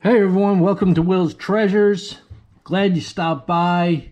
Hey everyone, welcome to Will's Treasures. Glad you stopped by.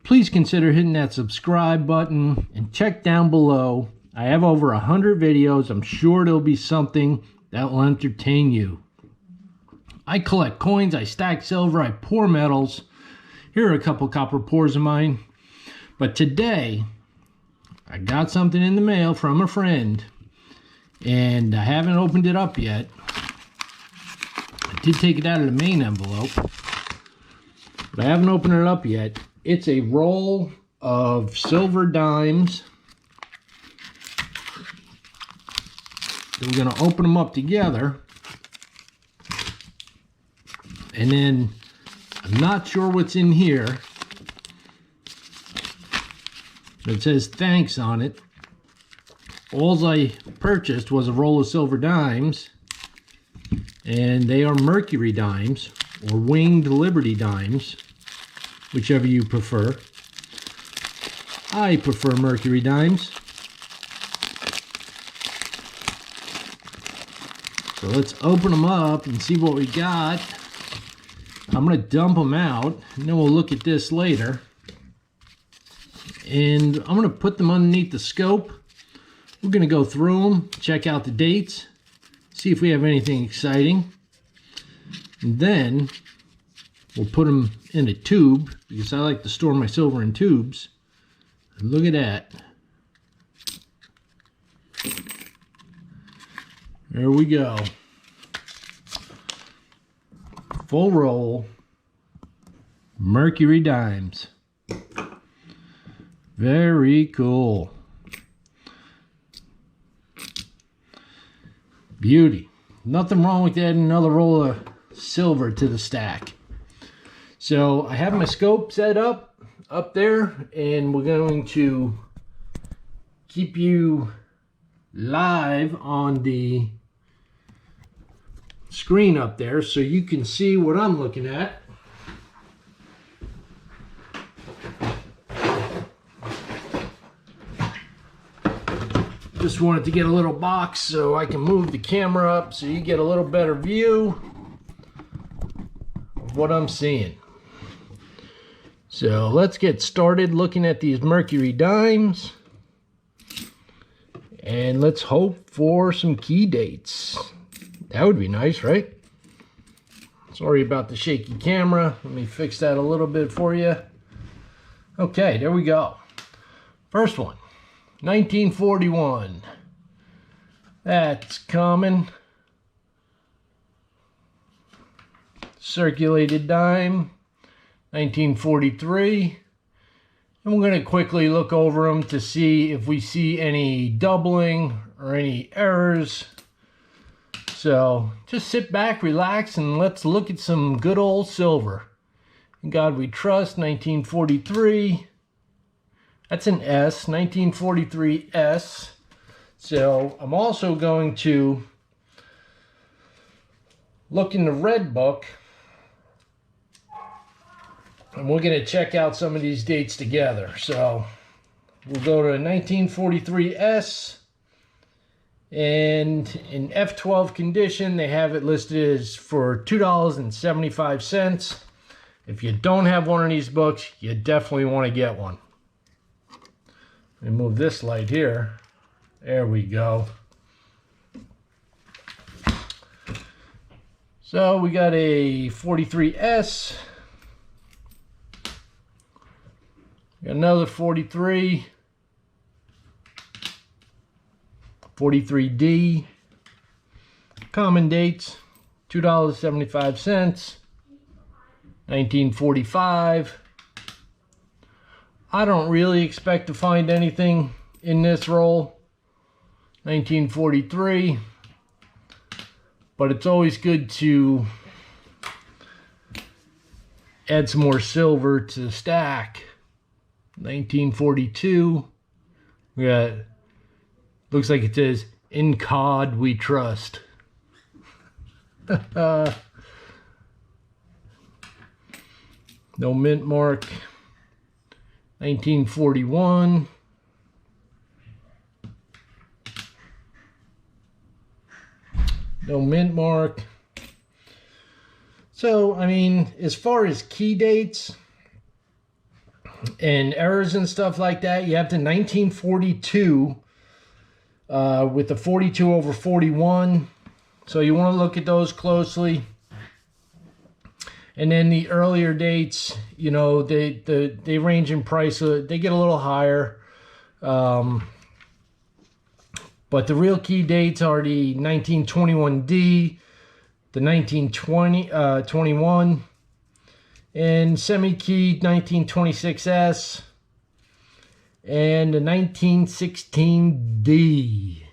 Please consider hitting that subscribe button and check down below. I have over 100 videos. I'm sure there'll be something that will entertain you. I collect coins, I stack silver, I pour metals. Here are a couple copper pours of mine. But today, I got something in the mail from a friend, and I haven't opened it up yet. I did take it out of the main envelope, but I haven't opened it up yet. It's a roll of silver dimes. So we're going to open them up together. And then, I'm not sure what's in here. It says thanks on it. All I purchased was a roll of silver dimes. And they are Mercury dimes, or Winged Liberty dimes, whichever you prefer. I prefer Mercury dimes. So let's open them up and see what we got. I'm going to dump them out, and then we'll look at this later. And I'm going to put them underneath the scope. We're going to go through them, check out the dates, see if we have anything exciting. And then we'll put them in a tube, because I like to store my silver in tubes. And look at that. There we go. Full roll Mercury dimes. Very cool. Beauty. Nothing wrong with adding another roll of silver to the stack. So I have my scope set up there, and we're going to keep you live on the screen up there so you can see what I'm looking at. Just wanted to get a little box so I can move the camera up so you get a little better view of what I'm seeing. So let's get started looking at these Mercury dimes, and let's hope for some key dates. That would be nice, right? Sorry about the shaky camera. Let me fix that a little bit for you. Okay, there we go. First one. 1941. That's common. Circulated dime. 1943. And we're going to quickly look over them to see if we see any doubling or any errors. So just sit back, relax, and let's look at some good old silver. In God We Trust, 1943. That's an S, 1943 S. So I'm also going to look in the red book, and we're going to check out some of these dates together. So we'll go to 1943 S, and in F12 condition, they have it listed as for $2.75. If you don't have one of these books, you definitely want to get one. Let me move this light here. There we go. So we got a 43S. Got another 43. 43D. Common dates. $2.75. 1945. I don't really expect to find anything in this roll. 1943. But it's always good to add some more silver to the stack. 1942. We got, looks like it says, "In God We Trust." No mint mark. 1941. No mint mark. So, I mean, as far as key dates and errors and stuff like that, you have the 1942 with the 42 over 41. So you want to look at those closely. And then the earlier dates, you know, they range in price. They get a little higher. But the real key dates are the 1921D, the 1921, and semi-key 1926S, and the 1916D,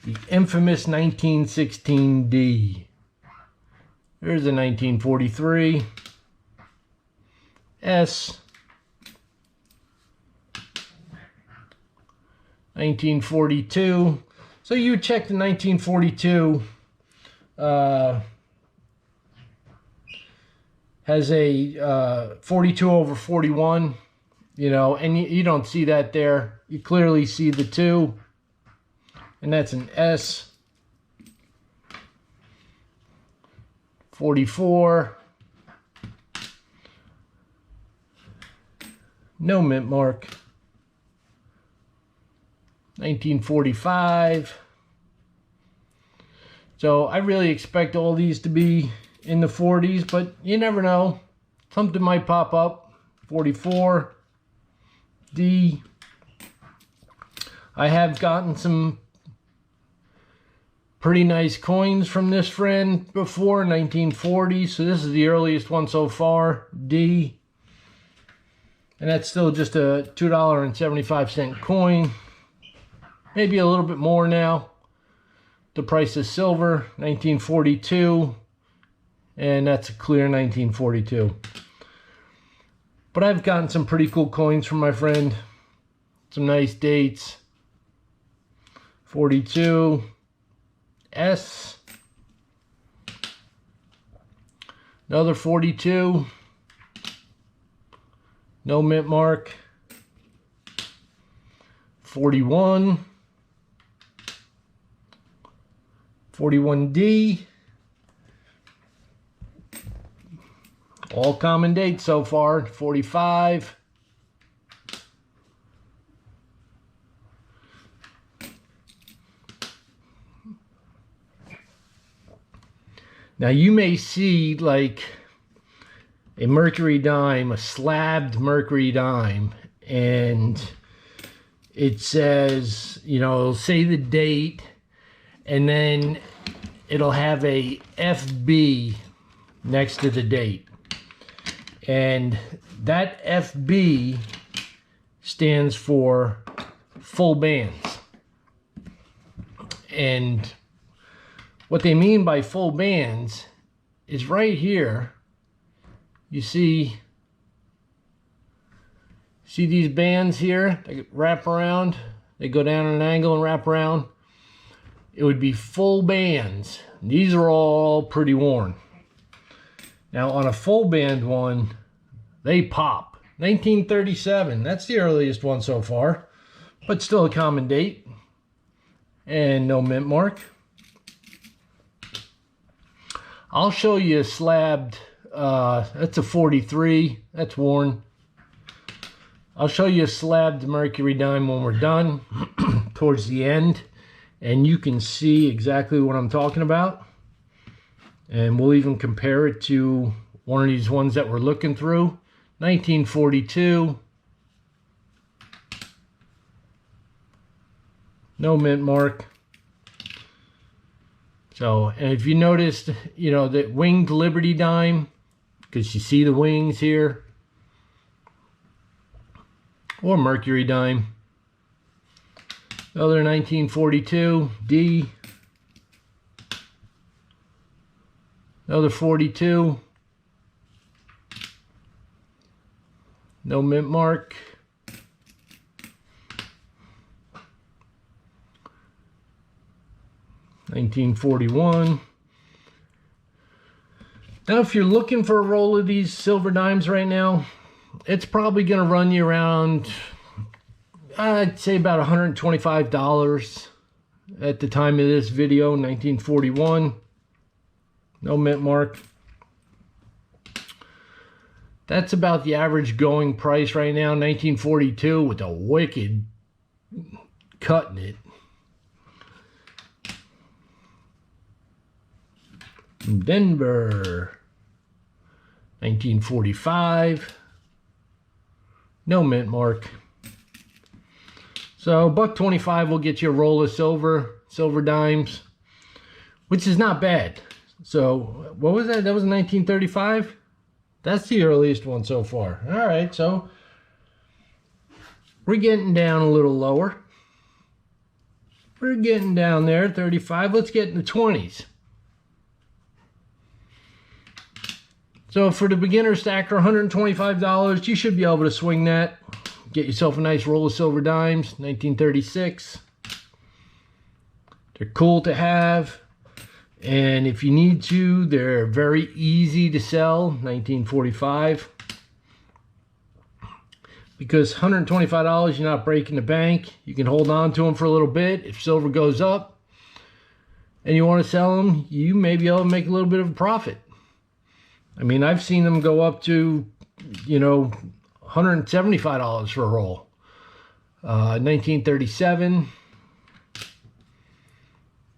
the infamous 1916D. There's the 1943 S, 1942. So you check the 1942. Has a 42 over 41, you know, and you don't see that there. You clearly see the 2, and that's an S. 44. No mint mark. 1945. So I really expect all these to be in the 40s, but you never know. Something might pop up. 44. D. I have gotten some pretty nice coins from this friend before, 1940. So this is the earliest one so far. D. And that's still just a $2.75 coin. Maybe a little bit more now. The price is silver, 1942. And that's a clear 1942. But I've gotten some pretty cool coins from my friend. Some nice dates. 42. S. Another 42. No mint mark. 41. 41D. All common dates so far. 45. Now you may see like a Mercury dime, a slabbed Mercury dime, and it says, you know, it'll say the date, and then it'll have a FB next to the date. And that FB stands for full bands. And what they mean by full bands is right here. You see these bands here? They wrap around. They go down at an angle and wrap around. It would be full bands. These are all pretty worn. Now on a full band one, they pop. 1937, that's the earliest one so far, but still a common date. And no mint mark. I'll show you a slabbed, that's a 43, that's worn. I'll show you a slabbed Mercury dime when we're done, towards the end, and you can see exactly what I'm talking about. And we'll even compare it to one of these ones that we're looking through. 1942. No mint mark. So, and if you noticed, you know, that winged Liberty dime, because you see the wings here. Or Mercury dime. Another 1942, D. Another 42. No mint mark. $1941. Now, if you're looking for a roll of these silver dimes right now, it's probably going to run you around, I'd say about $125 at the time of this video, 1941. No mint mark. That's about the average going price right now, 1942, with a wicked cut in it. Denver, 1945. No mint mark. So $1.25 will get you a roll of silver dimes, which is not bad. So what was that? That was 1935? That's the earliest one so far. All right, so we're getting down a little lower. We're getting down there, 35. Let's get in the 20s. So for the beginner stacker, $125, you should be able to swing that. Get yourself a nice roll of silver dimes, 1936. They're cool to have. And if you need to, they're very easy to sell, 1945. Because $125, you're not breaking the bank. You can hold on to them for a little bit. If silver goes up and you want to sell them, you may be able to make a little bit of a profit. I mean, I've seen them go up to, you know, $175 for a roll. 1937.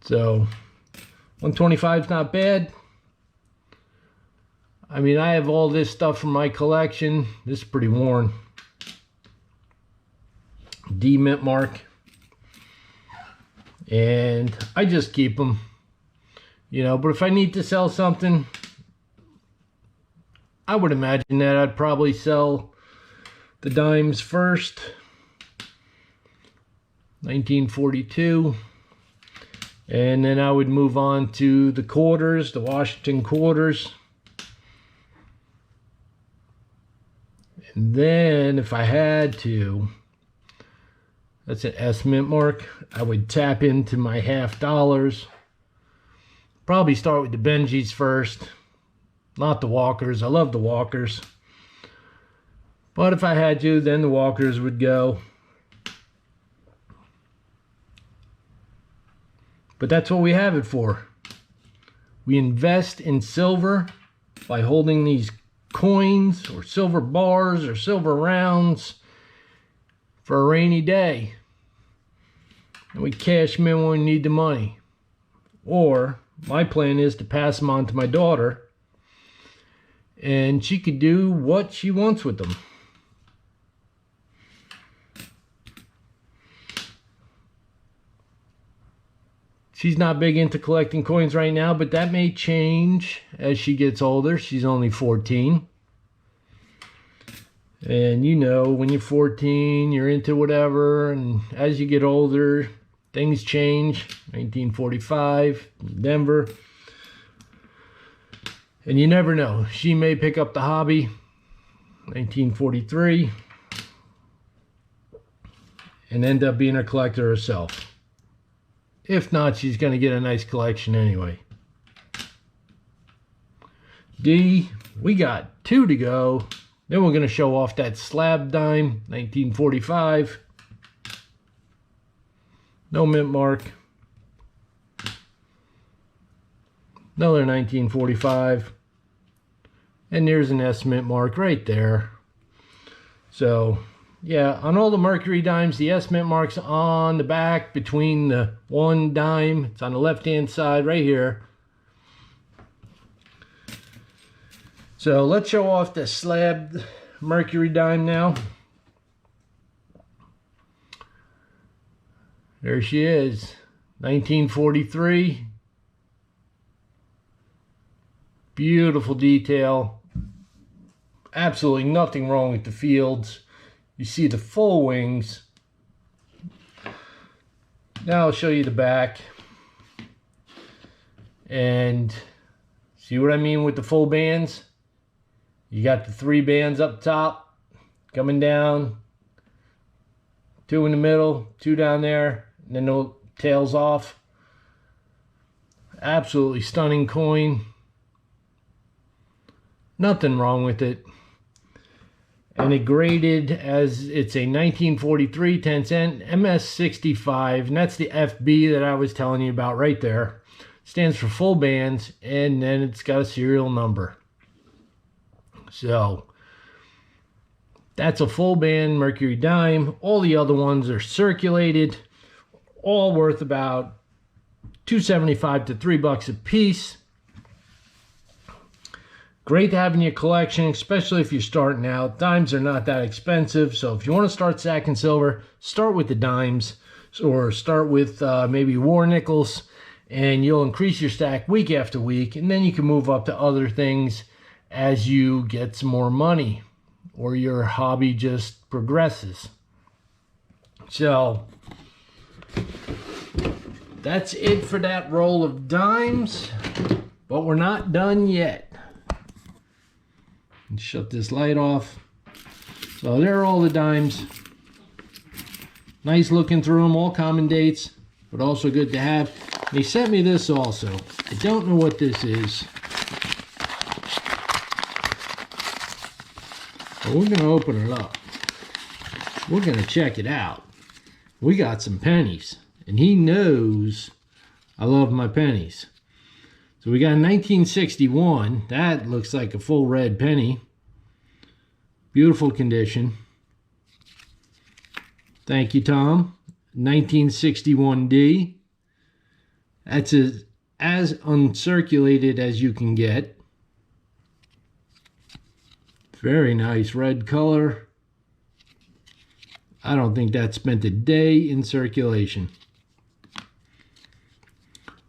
So $125 is not bad. I mean, I have all this stuff from my collection. This is pretty worn. D mint mark. And I just keep them. You know, but if I need to sell something, I would imagine that I'd probably sell the dimes first. 1942. And then I would move on to the quarters, the Washington quarters. And then if I had to, that's an S mint mark, I would tap into my half dollars. Probably start with the Benjis first. Not the Walkers. I love the Walkers. But if I had to, then the Walkers would go. But that's what we have it for. We invest in silver by holding these coins or silver bars or silver rounds for a rainy day. And we cash them in when we need the money. Or my plan is to pass them on to my daughter, and she could do what she wants with them. She's not big into collecting coins right now, but that may change as she gets older. She's only 14. And you know, when you're 14, you're into whatever, and as you get older, things change. 1945, Denver. And you never know. She may pick up the hobby. 1943. And end up being a collector herself. If not, she's going to get a nice collection anyway. D, we got 2 to go. Then we're going to show off that slab dime, 1945. No mint mark. Another 1945. And there's an S mint mark right there. So, yeah, on all the Mercury dimes, the S mint mark's on the back between the one dime. It's on the left-hand side right here. So let's show off the slab Mercury dime now. There she is, 1943. Beautiful detail. Absolutely nothing wrong with the fields. You see the full wings. Now I'll show you the back. And see what I mean with the full bands? You got the 3 bands up top, coming down, 2 in the middle, 2 down there, and then the tails off. Absolutely stunning coin. Nothing wrong with it. And it graded as it's a 1943 10 cent MS65, and that's the FB that I was telling you about right there. Stands for full bands, and then it's got a serial number. So That's a full band Mercury dime. All the other ones are circulated, all worth about $2.75 to $3 a piece. Great to have in your collection, especially if you're starting out. Dimes are not that expensive, so if you want to start stacking silver, start with the dimes, or start with maybe war nickels, and you'll increase your stack week after week, and then you can move up to other things as you get some more money, or your hobby just progresses. So that's it for that roll of dimes, but we're not done yet. Shut this light off. So there are all the dimes. Nice looking through them, all common dates, but also good to have. And he sent me this also. I don't know what this is, but we're gonna open it up. We're gonna check it out. We got some pennies, and he knows I love my pennies. So we got a 1961. That looks like a full red penny. Beautiful condition. Thank you, Tom. 1961D. That's as uncirculated as you can get. Very nice red color. I don't think that spent a day in circulation.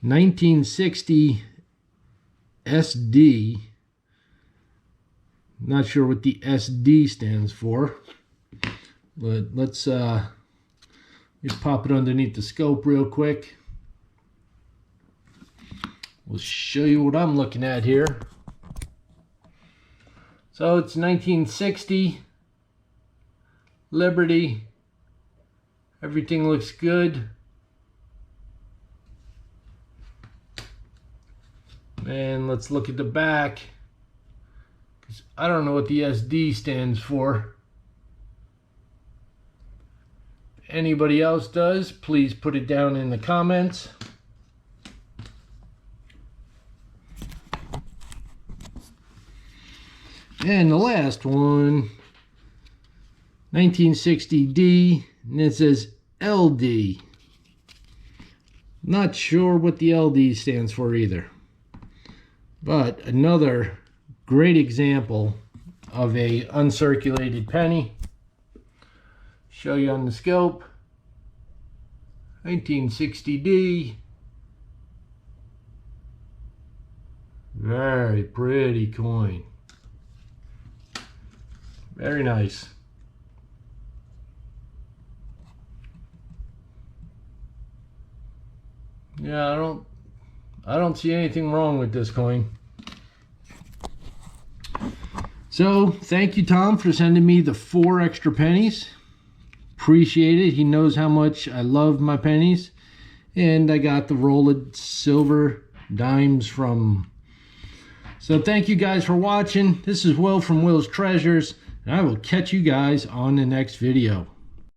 1960 SD. Not sure what the SD stands for, but let's pop it underneath the scope real quick. We'll show you what I'm looking at here. So it's 1960 Liberty. Everything looks good. And let's look at the back, because I don't know what the SD stands for. If anybody else does, please put it down in the comments. And the last one, 1960D, and it says LD. Not sure what the LD stands for either. But another great example of a uncirculated penny. Show you on the scope. 1960D. Very pretty coin. Very nice. Yeah, I don't see anything wrong with this coin. So, thank you, Tom, for sending me the 4 extra pennies. Appreciate it. He knows how much I love my pennies. And I got the roll of silver dimes from. So, thank you guys for watching. This is Will from Will's Treasures, and I will catch you guys on the next video.